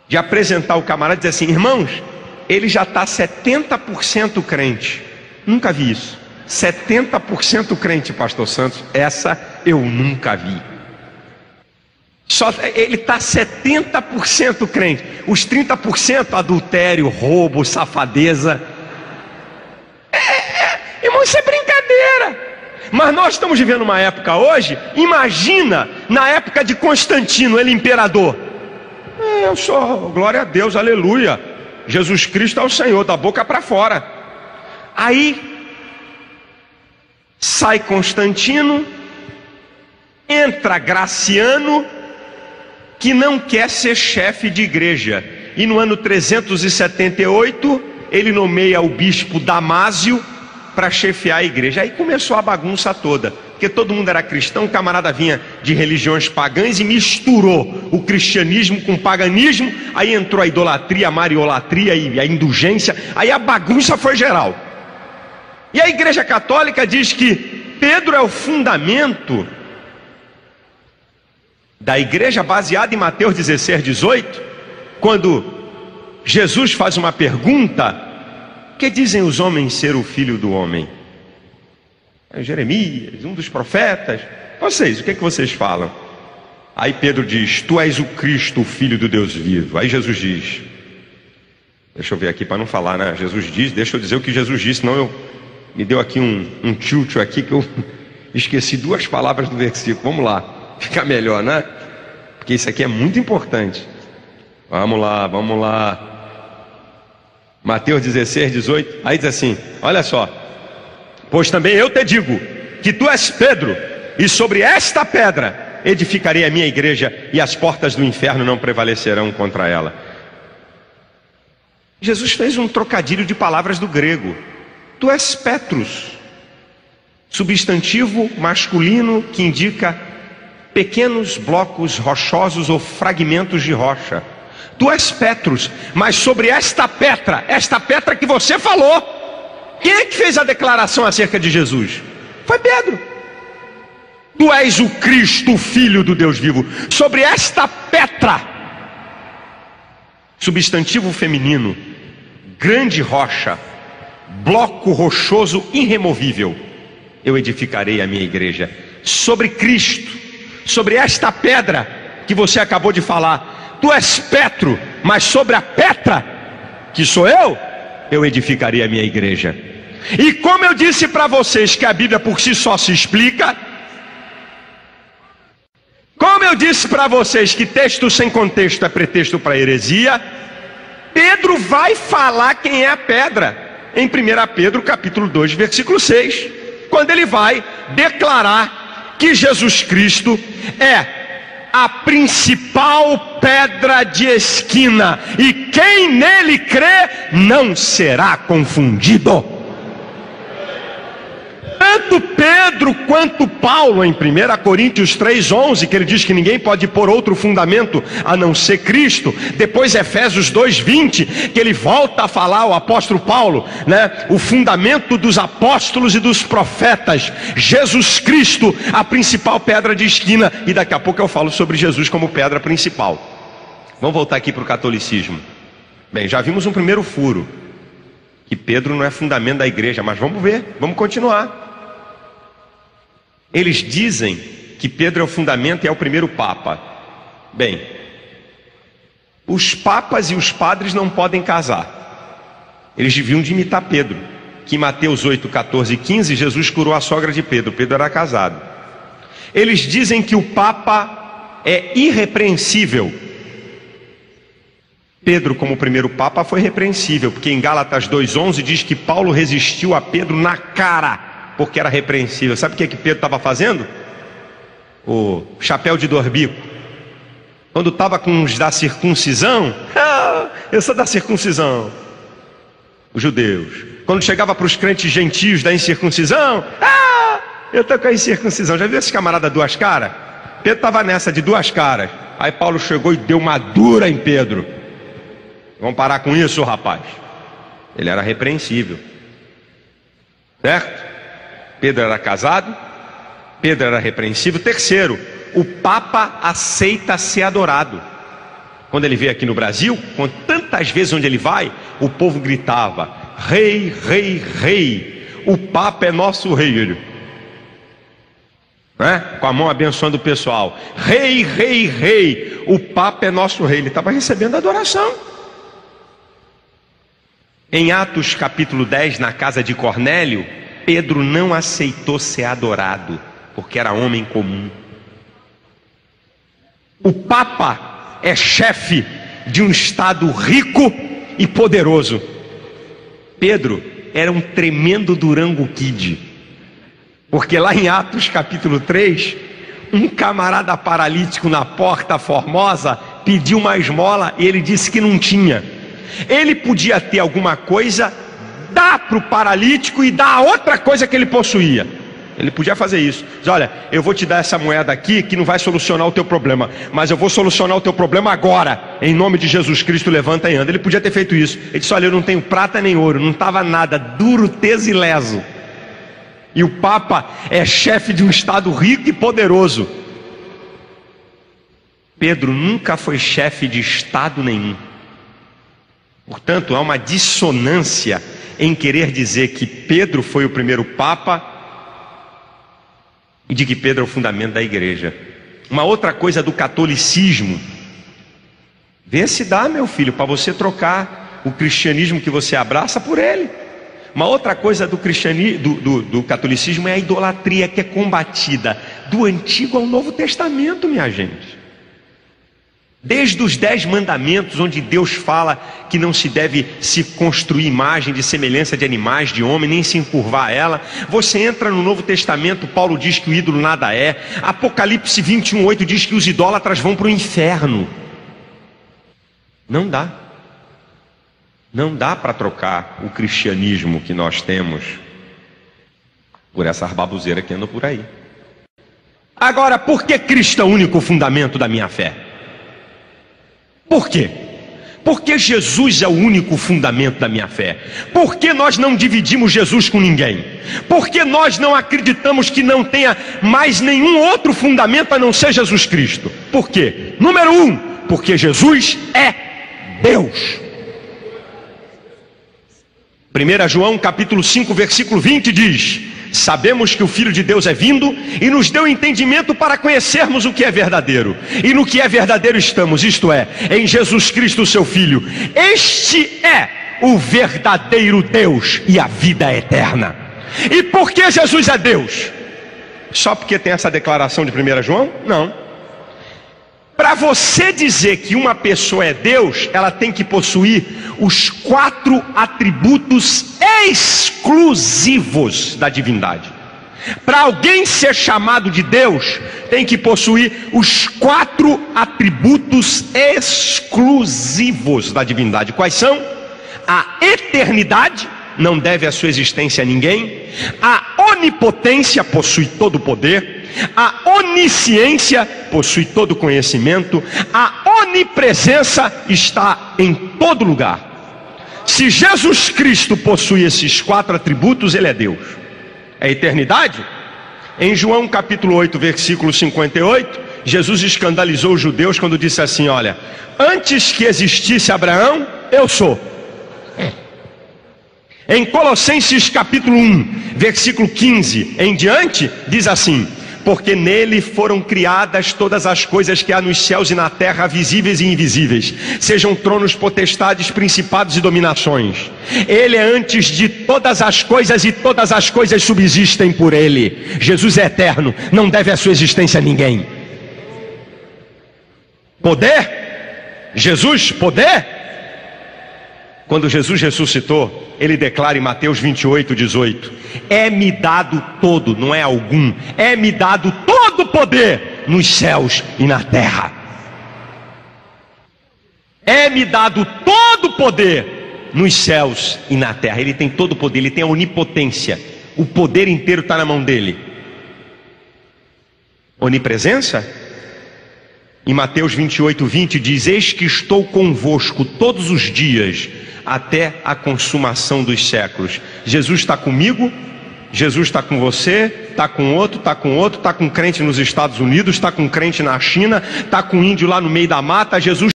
de apresentar o camarada e dizer assim: irmãos, ele já está 70% crente. Nunca vi isso. 70% crente, pastor Santos. Essa eu nunca vi. Ele está 70% crente. Os 30% adultério, roubo, safadeza. Irmão, isso é brincadeira. Mas nós estamos vivendo uma época hoje. Imagina na época de Constantino, ele imperador. Eu sou, glória a Deus, aleluia, Jesus Cristo é o Senhor, da boca para fora. Aí sai Constantino, entra Graciano, que não quer ser chefe de igreja, e no ano 378 ele nomeia o bispo Damásio para chefiar a igreja. Aí começou a bagunça toda, porque todo mundo era cristão, o camarada vinha de religiões pagãs e misturou o cristianismo com o paganismo. Aí entrou a idolatria, a mariolatria e a indulgência. Aí a bagunça foi geral. E a igreja católica diz que Pedro é o fundamento da igreja, baseada em Mateus 16:18, quando Jesus faz uma pergunta: que dizem os homens ser o filho do homem? Jeremias, um dos profetas. Vocês, o que é que vocês falam? Aí Pedro diz: tu és o Cristo, o filho do Deus vivo. Aí Jesus diz, deixa eu ver aqui para não falar, né? Jesus diz, deixa eu dizer o que Jesus disse, senão me deu aqui um tilt aqui que eu esqueci duas palavras do versículo. Vamos lá, fica melhor, né? Porque isso aqui é muito importante. Vamos lá. Mateus 16:18, aí diz assim, olha só: pois também eu te digo que tu és Pedro, e sobre esta pedra edificarei a minha igreja, e as portas do inferno não prevalecerão contra ela. Jesus fez um trocadilho de palavras do grego. Tu és Petrus, substantivo masculino que indica pequenos blocos rochosos ou fragmentos de rocha. Tu és Petrus, mas sobre esta pedra que você falou, quem é que fez a declaração acerca de Jesus? Foi Pedro. Tu és o Cristo, o Filho do Deus vivo. Sobre esta pedra, substantivo feminino, grande rocha, bloco rochoso irremovível, eu edificarei a minha igreja. Sobre Cristo, sobre esta pedra que você acabou de falar, tu és Petro, mas sobre a pedra, que sou eu edificarei a minha igreja. E como eu disse para vocês que a Bíblia por si só se explica, como eu disse para vocês que texto sem contexto é pretexto para heresia, Pedro vai falar quem é a pedra, em 1 Pedro capítulo 2, versículo 6, quando ele vai declarar que Jesus Cristo é a principal pedra de esquina, e quem nele crê não será confundido. Tanto Pedro quanto Paulo, em 1 Coríntios 3:11, que ele diz que ninguém pode pôr outro fundamento a não ser Cristo. Depois Efésios 2:20, que ele volta a falar, o apóstolo Paulo, né? O fundamento dos apóstolos e dos profetas, Jesus Cristo, a principal pedra de esquina. E daqui a pouco eu falo sobre Jesus como pedra principal. Vamos voltar aqui para o catolicismo. Bem, já vimos um primeiro furo, que Pedro não é fundamento da igreja, mas vamos ver, vamos continuar. Eles dizem que Pedro é o fundamento e é o primeiro papa. Bem, os papas e os padres não podem casar. Eles deviam de imitar Pedro, que em Mateus 8, 14 e 15, Jesus curou a sogra de Pedro. Pedro era casado. Eles dizem que o papa é irrepreensível. Pedro, como primeiro papa, foi repreensível, porque em Gálatas 2:11 diz que Paulo resistiu a Pedro na cara, porque era repreensível. Sabe o que Pedro estava fazendo? O chapéu de dorbico. Quando estava com os da circuncisão, eu sou da circuncisão, os judeus. Quando chegava para os crentes gentios da incircuncisão, eu estou com a incircuncisão. Já viu esse camarada duas caras? Pedro estava nessa de duas caras. Aí Paulo chegou e deu uma dura em Pedro. Vamos parar com isso, rapaz. Ele era repreensível, certo? Pedro era casado, Pedro era repreensível. Terceiro, o Papa aceita ser adorado. Quando ele veio aqui no Brasil, com tantas vezes onde ele vai, o povo gritava: rei, rei, rei, o Papa é nosso rei. Com a mão abençoando o pessoal: rei, rei, rei, o Papa é nosso rei. Ele estava recebendo adoração. Em Atos capítulo 10, na casa de Cornélio, Pedro não aceitou ser adorado, porque era homem comum. O Papa é chefe de um estado rico e poderoso. Pedro era um tremendo Durango Kid, porque lá em Atos capítulo 3, um camarada paralítico na Porta Formosa pediu uma esmola e ele disse que não tinha. Ele podia ter alguma coisa, dar para o paralítico e dar outra coisa que ele possuía. Ele podia fazer isso. Diz: olha, eu vou te dar essa moeda aqui que não vai solucionar o teu problema, mas eu vou solucionar o teu problema agora. Em nome de Jesus Cristo, levanta e anda. Ele podia ter feito isso. Ele disse: olha, eu não tenho prata nem ouro, não estava nada, duro, teso e leso. E o Papa é chefe de um estado rico e poderoso. Pedro nunca foi chefe de estado nenhum. Portanto, há uma dissonância em querer dizer que Pedro foi o primeiro Papa e de que Pedro é o fundamento da igreja. Uma outra coisa do catolicismo: vê se dá, meu filho, para você trocar o cristianismo que você abraça por ele. Uma outra coisa do catolicismo é a idolatria, que é combatida do Antigo ao Novo Testamento, minha gente. Desde os 10 mandamentos, onde Deus fala que não se deve se construir imagem de semelhança de animais, de homem, nem se encurvar a ela. Você entra no Novo Testamento, Paulo diz que o ídolo nada é. Apocalipse 21:8 diz que os idólatras vão para o inferno. Não dá. Não dá para trocar o cristianismo que nós temos por essa baboseira que anda por aí. Agora, por que Cristo é o único fundamento da minha fé? Por quê? Porque Jesus é o único fundamento da minha fé. Por que nós não dividimos Jesus com ninguém? Por que nós não acreditamos que não tenha mais nenhum outro fundamento a não ser Jesus Cristo? Por quê? Número 1, porque Jesus é Deus. 1 João capítulo 5, versículo 20 diz: sabemos que o Filho de Deus é vindo e nos deu entendimento para conhecermos o que é verdadeiro. E no que é verdadeiro estamos, isto é, em Jesus Cristo, seu Filho. Este é o verdadeiro Deus e a vida eterna. E por que Jesus é Deus? Só porque tem essa declaração de 1 João? Não. Para você dizer que uma pessoa é Deus, ela tem que possuir os 4 atributos exclusivos da divindade. Para alguém ser chamado de Deus, tem que possuir os 4 atributos exclusivos da divindade. Quais são? A eternidade, não deve a sua existência a ninguém. A onipotência, possui todo o poder. A onisciência, possui todo o conhecimento. A onipresença, está em todo lugar. Se Jesus Cristo possui esses 4 atributos, ele é Deus. É eternidade? Em João capítulo 8, versículo 58, Jesus escandalizou os judeus quando disse assim: olha, antes que existisse Abraão, eu sou. Em Colossenses capítulo 1, versículo 15 em diante, diz assim: porque nele foram criadas todas as coisas que há nos céus e na terra, visíveis e invisíveis, sejam tronos, potestades, principados e dominações. Ele é antes de todas as coisas e todas as coisas subsistem por ele. Jesus é eterno, não deve a sua existência a ninguém. Poder? Jesus, poder? Quando Jesus ressuscitou, ele declara em Mateus 28:18: é-me dado todo, não é algum, é-me dado todo o poder nos céus e na terra. É-me dado todo o poder nos céus e na terra. Ele tem todo o poder, ele tem a onipotência, o poder inteiro está na mão dele. Onipresença? Em Mateus 28:20 diz: eis que estou convosco todos os dias, até a consumação dos séculos. Jesus está comigo, Jesus está com você, está com outro, está com outro, está com crente nos Estados Unidos, está com crente na China, está com índio lá no meio da mata. Jesus